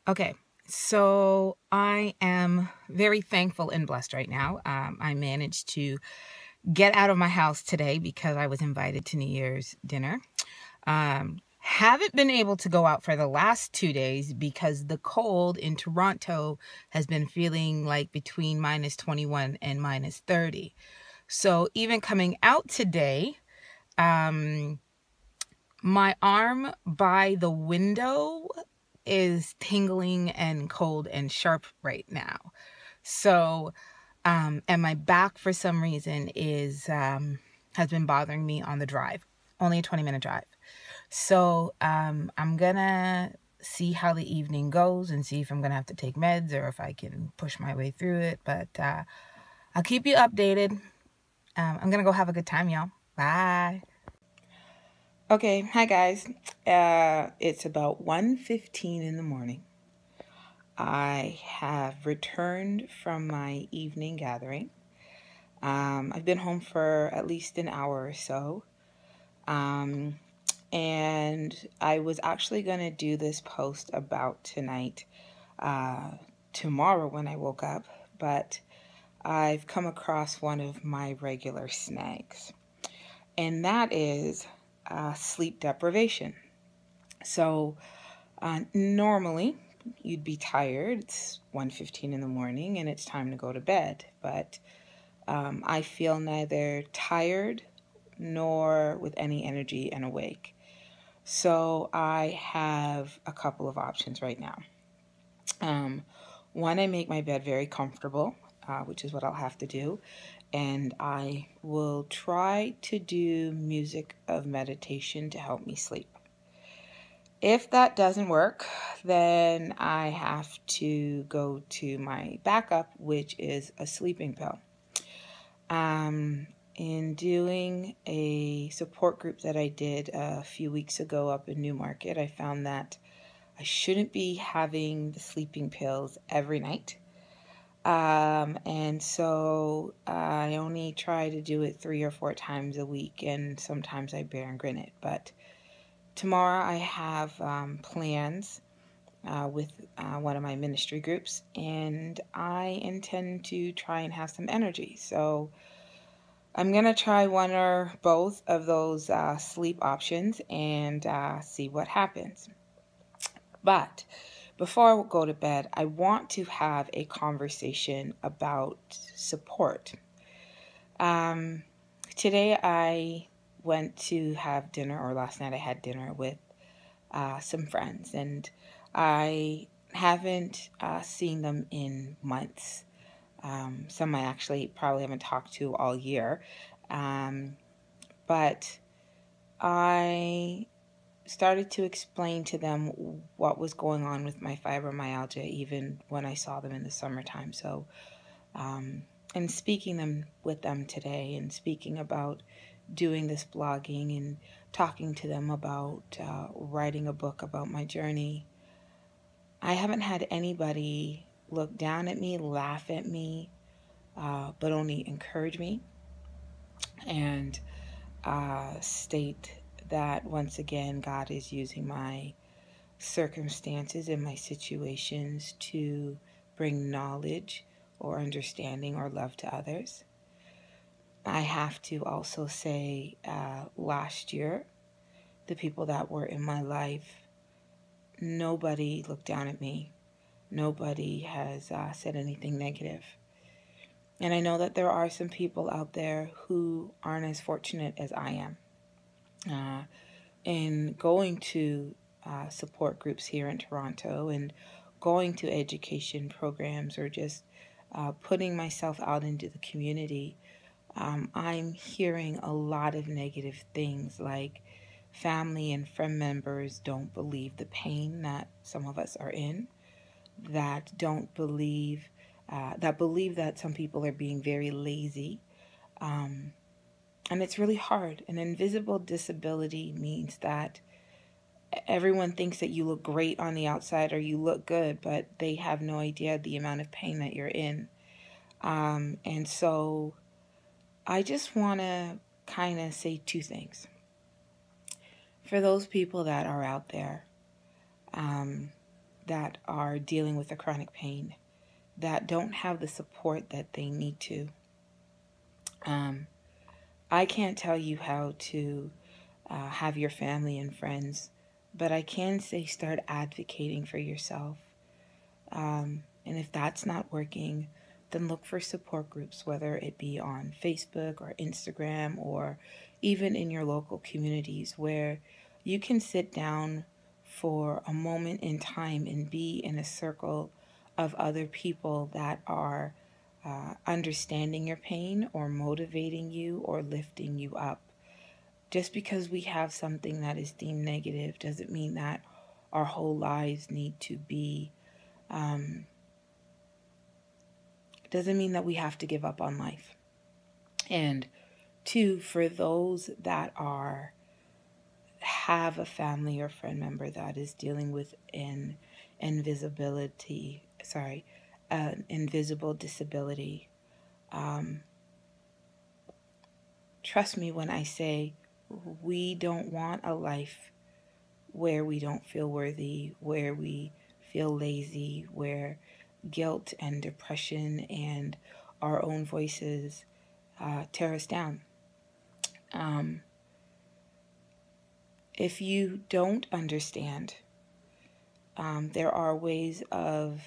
Okay, so I am very thankful and blessed right now. I managed to get out of my house today because I was invited to New Year's dinner. Haven't been able to go out for the last 2 days because the cold in Toronto has been feeling like between -21 and -30. So even coming out today, um, my arm by the window is tingling and cold and sharp right now. So, and my back for some reason has been bothering me on the drive. Only a 20-minute drive. So, I'm gonna see how the evening goes and see if I'm gonna have to take meds or if I can push my way through it. But I'll keep you updated. I'm gonna go have a good time, y'all. Bye. Okay, hi guys. It's about 1:15 in the morning. I have returned from my evening gathering. I've been home for at least an hour or so. And I was actually going to do this post about tonight, tomorrow when I woke up, but I've come across one of my regular snags, and that is sleep deprivation. So normally you'd be tired. It's 1:15 in the morning and it's time to go to bed, but I feel neither tired nor with any energy and awake. So I have a couple of options right now. One, I make my bed very comfortable, which is what I'll have to do, and I will try to do music of meditation to help me sleep. If that doesn't work, then I have to go to my backup, which is a sleeping pill. In doing a support group that I did a few weeks ago up in Newmarket, I found that I shouldn't be having the sleeping pills every night. And so I only try to do it 3 or 4 times a week, and sometimes I bear and grin it. But tomorrow I have plans with one of my ministry groups, and I intend to try and have some energy. So I'm going to try one or both of those sleep options and see what happens. But before I go to bed, I want to have a conversation about support. Today I went to have dinner, or last night I had dinner with some friends, and I haven't seen them in months. Some I actually probably haven't talked to all year. But I started to explain to them what was going on with my fibromyalgia, even when I saw them in the summertime. So, and speaking with them today, and speaking about doing this blogging and talking to them about writing a book about my journey, I haven't had anybody look down at me, laugh at me, but only encourage me and state that once again God is using my circumstances and my situations to bring knowledge or understanding or love to others. I have to also say, last year, the people that were in my life, nobody looked down at me. Nobody has said anything negative. And I know that there are some people out there who aren't as fortunate as I am. In going to support groups here in Toronto and going to education programs, or just putting myself out into the community, I'm hearing a lot of negative things, like family and friend members don't believe the pain that some of us are in, that don't believe, that believe that some people are being very lazy. And it's really hard. An invisible disability means that everyone thinks that you look great on the outside or you look good, but they have no idea the amount of pain that you're in. And so I just want to kind of say 2 things. For those people that are out there, that are dealing with a chronic pain that don't have the support that they need to. I can't tell you how to have your family and friends, but I can say start advocating for yourself. And if that's not working, then look for support groups, whether it be on Facebook or Instagram or even in your local communities, where you can sit down for a moment in time and be in a circle of other people that are understanding your pain or motivating you or lifting you up. Just because we have something that is deemed negative doesn't mean that our whole lives need to be doesn't mean that we have to give up on life. And two, for those that have a family or friend member that is dealing with an invisible disability, trust me when I say we don't want a life where we don't feel worthy, where we feel lazy, where guilt and depression and our own voices tear us down. If you don't understand, there are ways of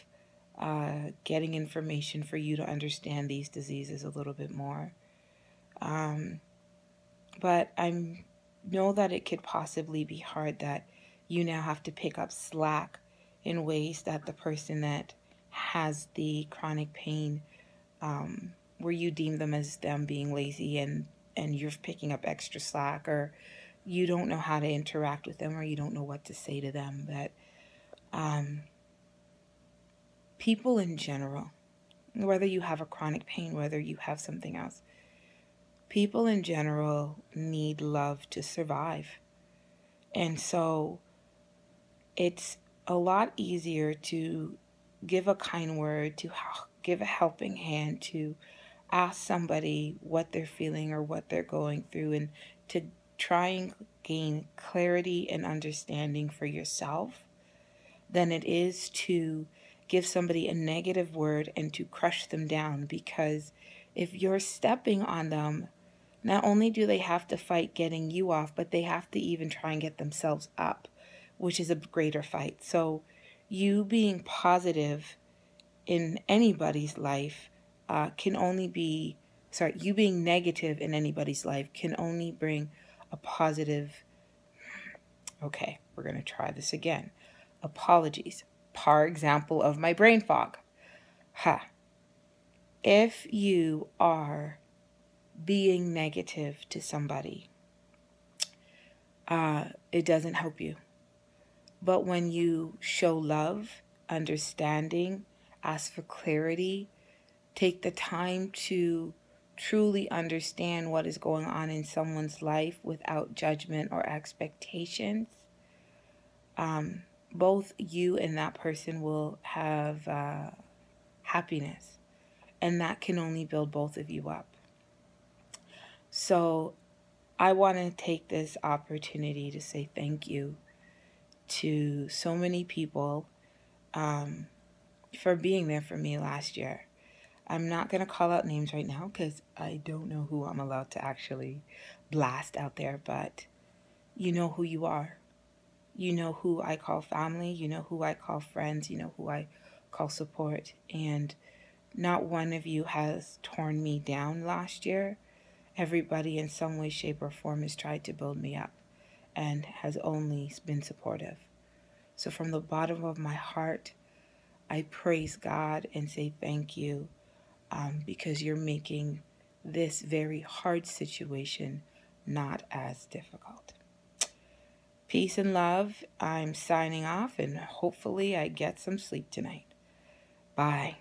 getting information for you to understand these diseases a little bit more. But I know that it could possibly be hard that you now have to pick up slack in ways that the person that has the chronic pain, where you deem them as them being lazy and you're picking up extra slack, or you don't know how to interact with them, or you don't know what to say to them. But people in general, whether you have a chronic pain, whether you have something else, people in general need love to survive. And so it's a lot easier to give a kind word, to give a helping hand, to ask somebody what they're feeling or what they're going through, and to try and gain clarity and understanding for yourself than it is to give somebody a negative word and to crush them down. Because if you're stepping on them, not only do they have to fight getting you off, but they have to even try and get themselves up, which is a greater fight. So you being positive in anybody's life you being negative in anybody's life can only bring a positive. Okay, we're going to try this again. Apologies. Par example of my brain fog. If you are being negative to somebody, it doesn't help you. But when you show love, understanding, ask for clarity, take the time to truly understand what is going on in someone's life without judgment or expectations, both you and that person will have happiness. And that can only build both of you up. So I want to take this opportunity to say thank you to so many people for being there for me last year. I'm not going to call out names right now because I don't know who I'm allowed to actually blast out there, but you know who you are. You know who I call family. You know who I call friends. You know who I call support. And not one of you has torn me down last year. Everybody in some way, shape, or form has tried to build me up and has only been supportive. So from the bottom of my heart, I praise God and say thank you, because you're making this very hard situation not as difficult. Peace and love. I'm signing off, and hopefully I get some sleep tonight. Bye.